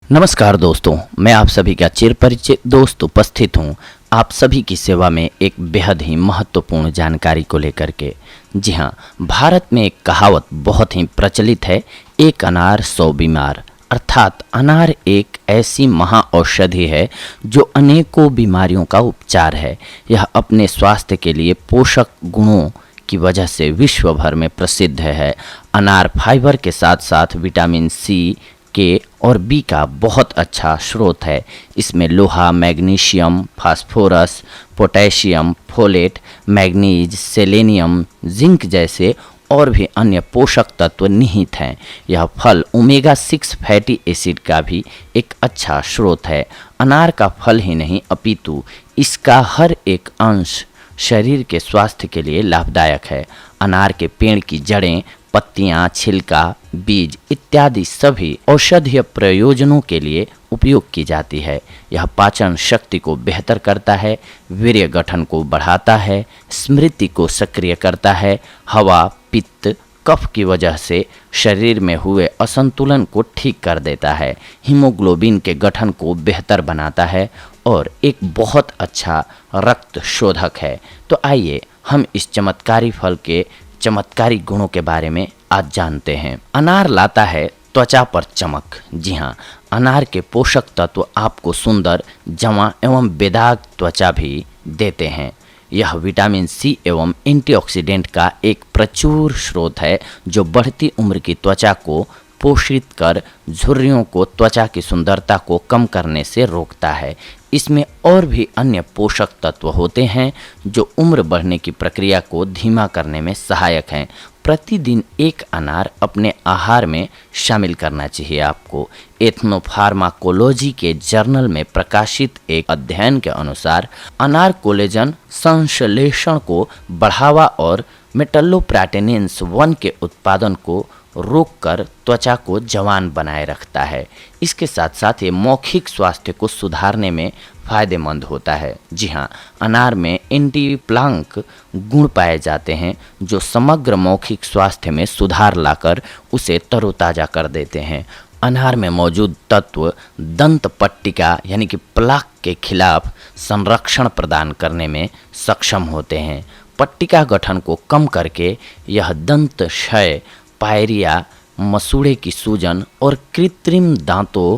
नमस्कार दोस्तों, मैं आप सभी का चिरपरिचित दोस्त उपस्थित हूँ आप सभी की सेवा में एक बेहद ही महत्वपूर्ण जानकारी को लेकर के। जी हाँ, भारत में एक कहावत बहुत ही प्रचलित है, एक अनार 100 बीमार। अर्थात अनार एक ऐसी महाऔषधि है जो अनेकों बीमारियों का उपचार है। यह अपने स्वास्थ्य के लिए पोषक गुणों की वजह से विश्व भर में प्रसिद्ध है। अनार फाइबर के साथ साथ विटामिन सी, के और बी का बहुत अच्छा स्रोत है। इसमें लोहा, magnesium, phosphorus, potassium, folate, manganese, selenium, zinc जैसे और भी अन्य पोषक तत्व निहित हैं। यह फल ओमेगा 6 फैटी एसिड का भी एक अच्छा स्रोत है। अनार का फल ही नहीं अपितु इसका हर एक अंश शरीर के स्वास्थ्य के लिए लाभदायक है। अनार के पेड़ की जड़ें, पत्तियां, छिलका, बीज इत्यादि सभी औषधीय प्रयोजनों के लिए उपयोग की जाती है। यह पाचन शक्ति को बेहतर करता है, वीर्य गठन को बढ़ाता है, स्मृति को सक्रिय करता है, हवा, पित्त, कफ की वजह से शरीर में हुए असंतुलन को ठीक कर देता है, हीमोग्लोबिन के गठन को बेहतर बनाता है और एक बहुत अच्छा रक्त शोधक है। तो आइए हम इस चमत्कारी फल के चमत्कारी गुणों के बारे में आज जानते हैं। अनार लाता है त्वचा पर चमक। जी हाँ, अनार के पोषक तत्व आपको सुंदर, जवां एवं बेदाग त्वचा भी देते हैं। यह विटामिन सी एवं एंटीऑक्सीडेंट का एक प्रचुर स्रोत है जो बढ़ती उम्र की त्वचा को पोषित कर झुर्रियों को, त्वचा की सुंदरता को कम करने से रोकता है। इसमें और भी अन्य पोषक तत्व होते हैं जो उम्र बढ़ने की प्रक्रिया को धीमा करने में सहायक हैं। प्रतिदिन एक अनार अपने आहार में शामिल करना चाहिए आपको। एथनोफार्माकोलॉजी के जर्नल में प्रकाशित एक अध्ययन के अनुसार अनार कोलेजन संश्लेषण को बढ़ावा और मेटल्लोप्रोटीन्स 1 के उत्पादन को रोककर त्वचा को जवान बनाए रखता है। इसके साथ साथ ये मौखिक स्वास्थ्य को सुधारने में फायदेमंद होता है। जी हाँ, अनार में एंटी प्लांक गुण पाए जाते हैं जो समग्र मौखिक स्वास्थ्य में सुधार लाकर उसे तरोताजा कर देते हैं। अनार में मौजूद तत्व दंत पट्टिका यानी कि प्लाक के खिलाफ संरक्षण प्रदान करने में सक्षम होते हैं। पट्टिका गठन को कम करके यह दंत क्षय, पायरिया, मसूड़े की सूजन और कृत्रिम दांतों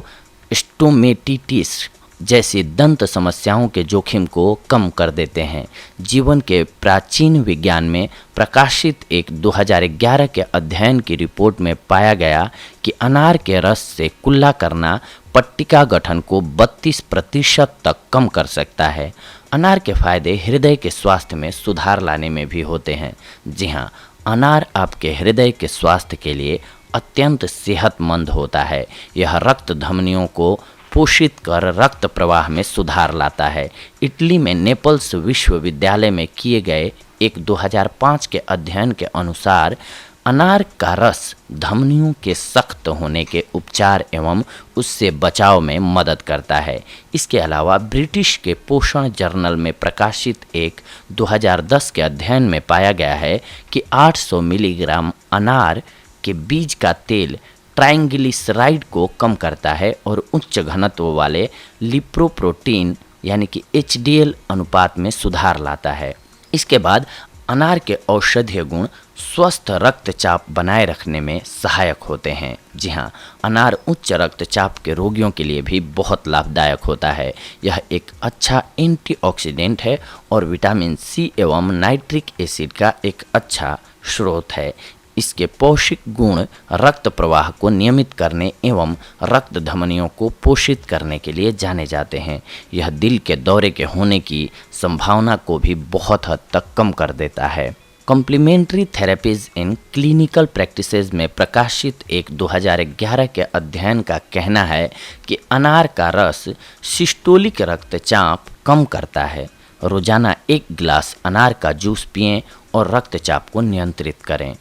स्टोमेटिटिस जैसी दंत समस्याओं के जोखिम को कम कर देते हैं। जीवन के प्राचीन विज्ञान में प्रकाशित एक 2011 के अध्ययन की रिपोर्ट में पाया गया कि अनार के रस से कुल्ला करना पट्टिका गठन को 32% तक कम कर सकता है। अनार के फायदे हृदय के स्वास्थ्य में सुधार लाने में भी होते हैं। जी हाँ, अनार आपके हृदय के स्वास्थ्य के लिए अत्यंत सेहतमंद होता है। यह रक्त धमनियों को पोषित कर रक्त प्रवाह में सुधार लाता है। इटली में नेपल्स विश्वविद्यालय में किए गए एक 2005 के अध्ययन के अनुसार अनार का रस धमनियों के सख्त होने के उपचार एवं उससे बचाव में मदद करता है। इसके अलावा ब्रिटिश के पोषण जर्नल में प्रकाशित एक 2010 के अध्ययन में पाया गया है कि 800 मिलीग्राम अनार के बीज का तेल ट्राइग्लिसराइड को कम करता है और उच्च घनत्व वाले लिपोप्रोटीन यानी कि HDL अनुपात में सुधार लाता है। इसके बाद अनार के औषधीय गुण स्वस्थ रक्तचाप बनाए रखने में सहायक होते हैं। जी हाँ, अनार उच्च रक्तचाप के रोगियों के लिए भी बहुत लाभदायक होता है। यह एक अच्छा एंटीऑक्सीडेंट है और विटामिन सी एवं नाइट्रिक एसिड का एक अच्छा स्रोत है। इसके पौष्टिक गुण रक्त प्रवाह को नियमित करने एवं रक्त धमनियों को पोषित करने के लिए जाने जाते हैं। यह दिल के दौरे के होने की संभावना को भी बहुत हद तक कम कर देता है। Complementary therapies in clinical practices में प्रकाशित एक 2011 के अध्ययन का कहना है कि अनार का रस सिस्टोलिक रक्तचाप कम करता है। रोजाना 1 गिलास अनार का जूस पिएं और रक्तचाप को नियंत्रित करें।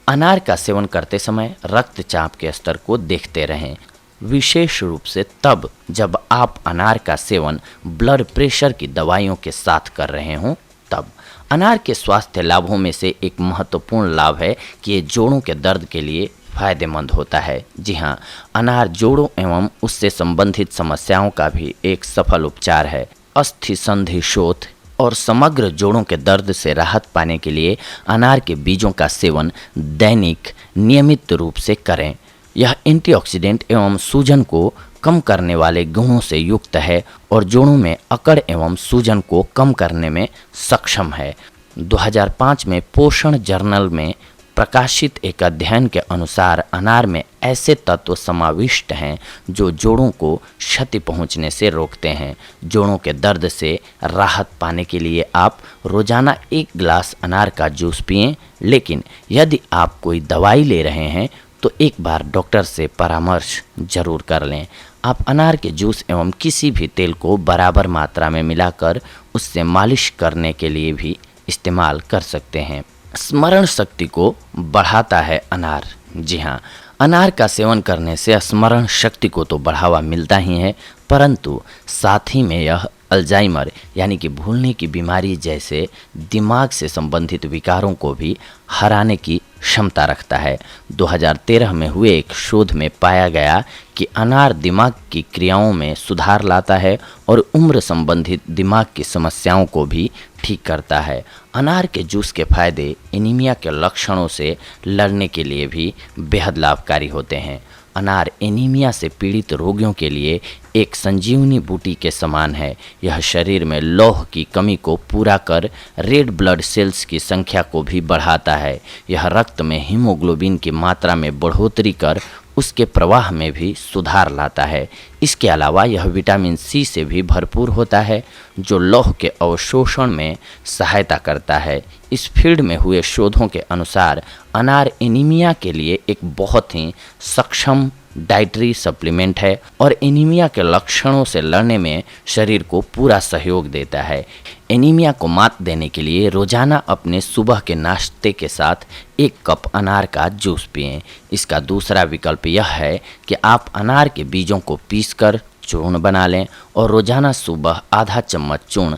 अनार का सेवन करते समय रक्तचाप के स्तर को देखते रहें, विशेष रूप से तब जब आप अनार का सेवन ब्लड प्रेशर की दवाइयों के साथ कर रहे हों। तब अनार के स्वास्थ्य लाभों में से एक महत्वपूर्ण लाभ है कि ये जोड़ों के दर्द के लिए फायदेमंद होता है। जी हाँ, अनार जोड़ों एवं उससे संबंधित समस्याओं का भी एक सफल उपचार है। अस्थि संधि शोथ और समग्र जोड़ों के दर्द से राहत पाने के लिए अनार के बीजों का सेवन दैनिक नियमित रूप से करें। यह एंटीऑक्सीडेंट एवं सूजन को कम करने वाले गुणों से युक्त है और जोड़ों में अकड़ एवं सूजन को कम करने में सक्षम है। 2005 में पोषण जर्नल में प्रकाशित एक अध्ययन के अनुसार अनार में ऐसे तत्व समाविष्ट हैं जो जोड़ों को क्षति पहुंचने से रोकते हैं। जोड़ों के दर्द से राहत पाने के लिए आप रोजाना 1 गिलास अनार का जूस पिएं, लेकिन यदि आप कोई दवाई ले रहे हैं तो एक बार डॉक्टर से परामर्श जरूर कर लें। आप अनार के जूस एवं किसी भी तेल को बराबर मात्रा में मिलाकर उससे मालिश करने के लिए भी इस्तेमाल कर सकते हैं। स्मरण शक्ति को बढ़ाता है अनार। जी हाँ, अनार का सेवन करने से स्मरण शक्ति को तो बढ़ावा मिलता ही है, परंतु साथ ही में यह अल्जाइमर यानी कि भूलने की बीमारी जैसे दिमाग से संबंधित विकारों को भी हराने की क्षमता रखता है। 2013 में हुए एक शोध में पाया गया कि अनार दिमाग की क्रियाओं में सुधार लाता है और उम्र संबंधित दिमाग की समस्याओं को भी ठीक करता है। अनार के जूस के फायदे एनीमिया के लक्षणों से लड़ने के लिए भी बेहद लाभकारी होते हैं। अनार एनीमिया से पीड़ित रोगियों के लिए एक संजीवनी बूटी के समान है। यह शरीर में लौह की कमी को पूरा कर रेड ब्लड सेल्स की संख्या को भी बढ़ाता है। यह रक्त में हीमोग्लोबिन की मात्रा में बढ़ोतरी कर उसके प्रवाह में भी सुधार लाता है। इसके अलावा यह विटामिन सी से भी भरपूर होता है जो लौह के अवशोषण में सहायता करता है। इस फील्ड में हुए शोधों के अनुसार अनार एनीमिया के लिए एक बहुत ही सक्षम डाइटरी सप्लीमेंट है और एनीमिया के लक्षणों से लड़ने में शरीर को पूरा सहयोग देता है। एनीमिया को मात देने के लिए रोजाना अपने सुबह के नाश्ते के साथ 1 कप अनार का जूस पिएं। इसका दूसरा विकल्प यह है कि आप अनार के बीजों को पीसकर चूर्ण बना लें और रोजाना सुबह आधा चम्मच चूर्ण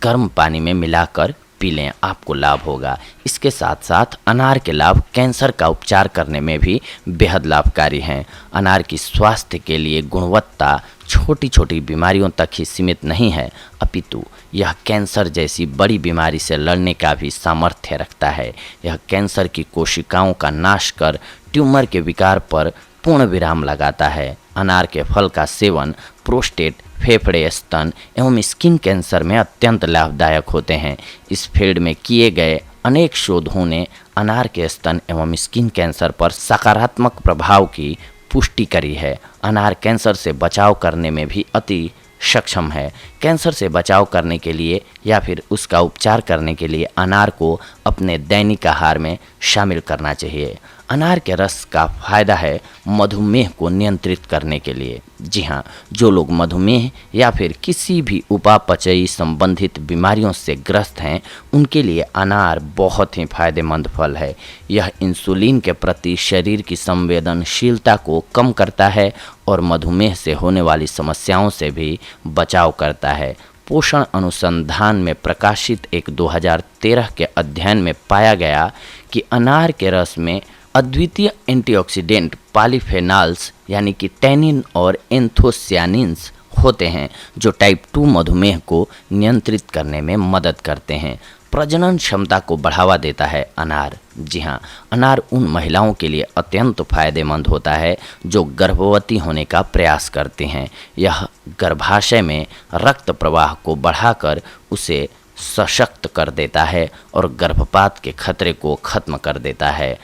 गर्म पानी में मिलाकर पी लें, आपको लाभ होगा। इसके साथ साथ अनार के लाभ कैंसर का उपचार करने में भी बेहद लाभकारी हैं। अनार की स्वास्थ्य के लिए गुणवत्ता छोटी छोटी बीमारियों तक ही सीमित नहीं है, अपितु यह कैंसर जैसी बड़ी बीमारी से लड़ने का भी सामर्थ्य रखता है। यह कैंसर की कोशिकाओं का नाश कर ट्यूमर के विकार पर पूर्ण विराम लगाता है। अनार के फल का सेवन प्रोस्टेट, फेफड़े, स्तन एवं स्किन कैंसर में अत्यंत लाभदायक होते हैं। इस फील्ड में किए गए अनेक शोधों ने अनार के स्तन एवं स्किन कैंसर पर सकारात्मक प्रभाव की पुष्टि करी है। अनार कैंसर से बचाव करने में भी अति सक्षम है। कैंसर से बचाव करने के लिए या फिर उसका उपचार करने के लिए अनार को अपने दैनिक आहार में शामिल करना चाहिए। अनार के रस का फायदा है मधुमेह को नियंत्रित करने के लिए। जी हाँ, जो लोग मधुमेह या फिर किसी भी उपापचयी संबंधित बीमारियों से ग्रस्त हैं उनके लिए अनार बहुत ही फायदेमंद फल है। यह इंसुलिन के प्रति शरीर की संवेदनशीलता को कम करता है और मधुमेह से होने वाली समस्याओं से भी बचाव करता है। पोषण अनुसंधान में प्रकाशित एक 2013 के अध्ययन में पाया गया कि अनार के रस में अद्वितीय एंटीऑक्सीडेंट पॉलीफेनॉल्स यानी कि टैनिन और एंथोसियानिन्स होते हैं जो टाइप 2 मधुमेह को नियंत्रित करने में मदद करते हैं। प्रजनन क्षमता को बढ़ावा देता है अनार। जी हाँ, अनार उन महिलाओं के लिए अत्यंत फायदेमंद होता है जो गर्भवती होने का प्रयास करती हैं। यह गर्भाशय में रक्त प्रवाह को बढ़ाकर उसे सशक्त कर देता है और गर्भपात के खतरे को खत्म कर देता है।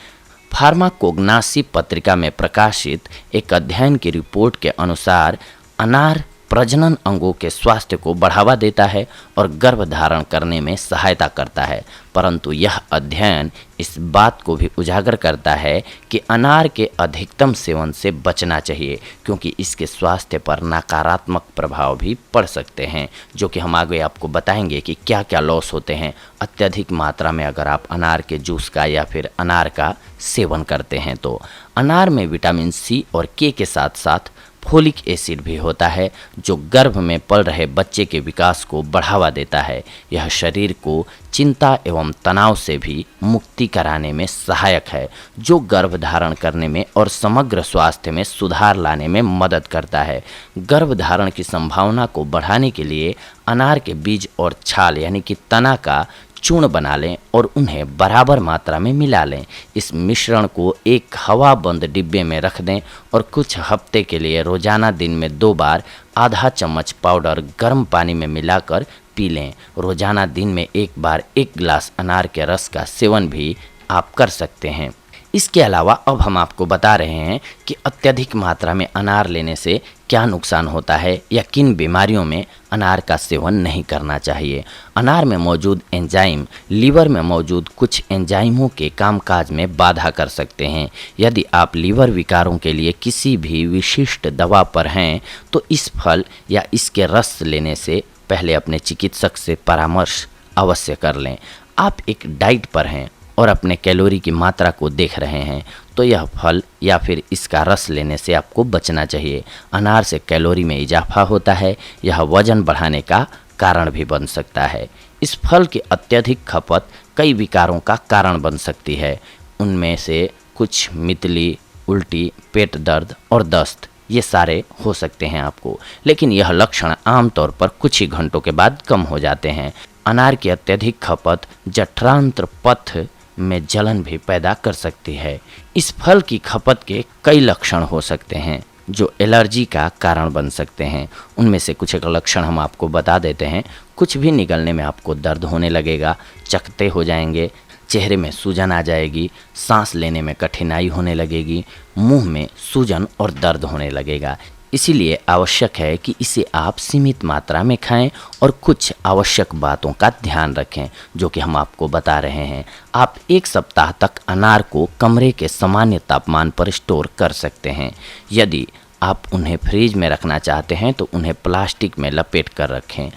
फार्माकोग्नासी पत्रिका में प्रकाशित एक अध्ययन की रिपोर्ट के अनुसार अनार प्रजनन अंगों के स्वास्थ्य को बढ़ावा देता है और गर्भधारण करने में सहायता करता है, परंतु यह अध्ययन इस बात को भी उजागर करता है कि अनार के अधिकतम सेवन से बचना चाहिए क्योंकि इसके स्वास्थ्य पर नकारात्मक प्रभाव भी पड़ सकते हैं, जो कि हम आगे आपको बताएंगे कि क्या क्या लॉस होते हैं अत्यधिक मात्रा में अगर आप अनार के जूस का या फिर अनार का सेवन करते हैं। तो अनार में विटामिन सी और के साथ साथ फोलिक एसिड भी होता है जो गर्भ में पल रहे बच्चे के विकास को बढ़ावा देता है। यह शरीर को चिंता एवं तनाव से भी मुक्ति कराने में सहायक है, जो गर्भ धारण करने में और समग्र स्वास्थ्य में सुधार लाने में मदद करता है। गर्भ धारण की संभावना को बढ़ाने के लिए अनार के बीज और छाल यानी कि तना का चूर्ण बना लें और उन्हें बराबर मात्रा में मिला लें। इस मिश्रण को एक हवाबंद डिब्बे में रख दें और कुछ हफ्ते के लिए रोजाना दिन में 2 बार आधा चम्मच पाउडर गर्म पानी में मिलाकर पी लें। रोजाना दिन में 1 बार 1 गिलास अनार के रस का सेवन भी आप कर सकते हैं। इसके अलावा अब हम आपको बता रहे हैं कि अत्यधिक मात्रा में अनार लेने से क्या नुकसान होता है या किन बीमारियों में अनार का सेवन नहीं करना चाहिए। अनार में मौजूद एंजाइम लीवर में मौजूद कुछ एंजाइमों के कामकाज में बाधा कर सकते हैं। यदि आप लीवर विकारों के लिए किसी भी विशिष्ट दवा पर हैं तो इस फल या इसके रस लेने से पहले अपने चिकित्सक से परामर्श अवश्य कर लें। आप एक डाइट पर हैं और अपने कैलोरी की मात्रा को देख रहे हैं तो यह फल या फिर इसका रस लेने से आपको बचना चाहिए। अनार से कैलोरी में इजाफा होता है, यह वजन बढ़ाने का कारण भी बन सकता है। इस फल की अत्यधिक खपत कई विकारों का कारण बन सकती है। उनमें से कुछ मितली, उल्टी, पेट दर्द और दस्त ये सारे हो सकते हैं आपको, लेकिन यह लक्षण आमतौर पर कुछ ही घंटों के बाद कम हो जाते हैं। अनार की अत्यधिक खपत जठरांत्र पथ में जलन भी पैदा कर सकती है। इस फल की खपत के कई लक्षण हो सकते हैं जो एलर्जी का कारण बन सकते हैं। उनमें से कुछ एक लक्षण हम आपको बता देते हैं। कुछ भी निगलने में आपको दर्द होने लगेगा, चकत्ते हो जाएंगे, चेहरे में सूजन आ जाएगी, सांस लेने में कठिनाई होने लगेगी, मुंह में सूजन और दर्द होने लगेगा। इसीलिए आवश्यक है कि इसे आप सीमित मात्रा में खाएं और कुछ आवश्यक बातों का ध्यान रखें जो कि हम आपको बता रहे हैं। आप 1 सप्ताह तक अनार को कमरे के सामान्य तापमान पर स्टोर कर सकते हैं। यदि आप उन्हें फ्रिज में रखना चाहते हैं तो उन्हें प्लास्टिक में लपेट कर रखें।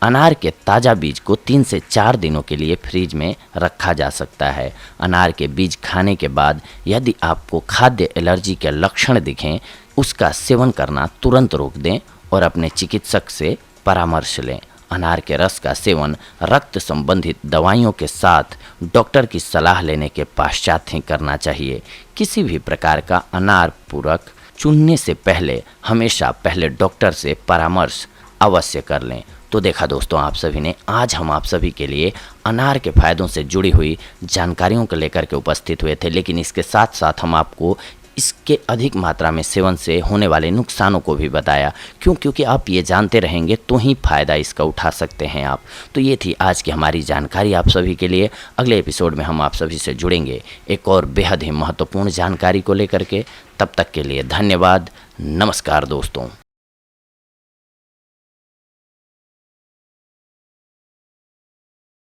अनार के ताज़ा बीज को 3 से 4 दिनों के लिए फ्रिज में रखा जा सकता है। अनार के बीज खाने के बाद यदि आपको खाद्य एलर्जी के लक्षण दिखें, उसका सेवन करना तुरंत रोक दें और अपने चिकित्सक से परामर्श लें। अनार के रस का सेवन रक्त संबंधित दवाइयों के साथ डॉक्टर की सलाह लेने के पश्चात ही करना चाहिए। किसी भी प्रकार का अनार पूरक चुनने से पहले हमेशा पहले डॉक्टर से परामर्श अवश्य कर लें। तो देखा दोस्तों, आप सभी ने आज हम आप सभी के लिए अनार के फायदों से जुड़ी हुई जानकारियों को लेकर के उपस्थित हुए थे, लेकिन इसके साथ साथ हम आपको इसके अधिक मात्रा में सेवन से होने वाले नुकसानों को भी बताया। क्योंकि आप ये जानते रहेंगे तो ही फ़ायदा इसका उठा सकते हैं आप। तो ये थी आज की हमारी जानकारी आप सभी के लिए। अगले एपिसोड में हम आप सभी से जुड़ेंगे एक और बेहद ही महत्वपूर्ण जानकारी को लेकर के। तब तक के लिए धन्यवाद। नमस्कार दोस्तों।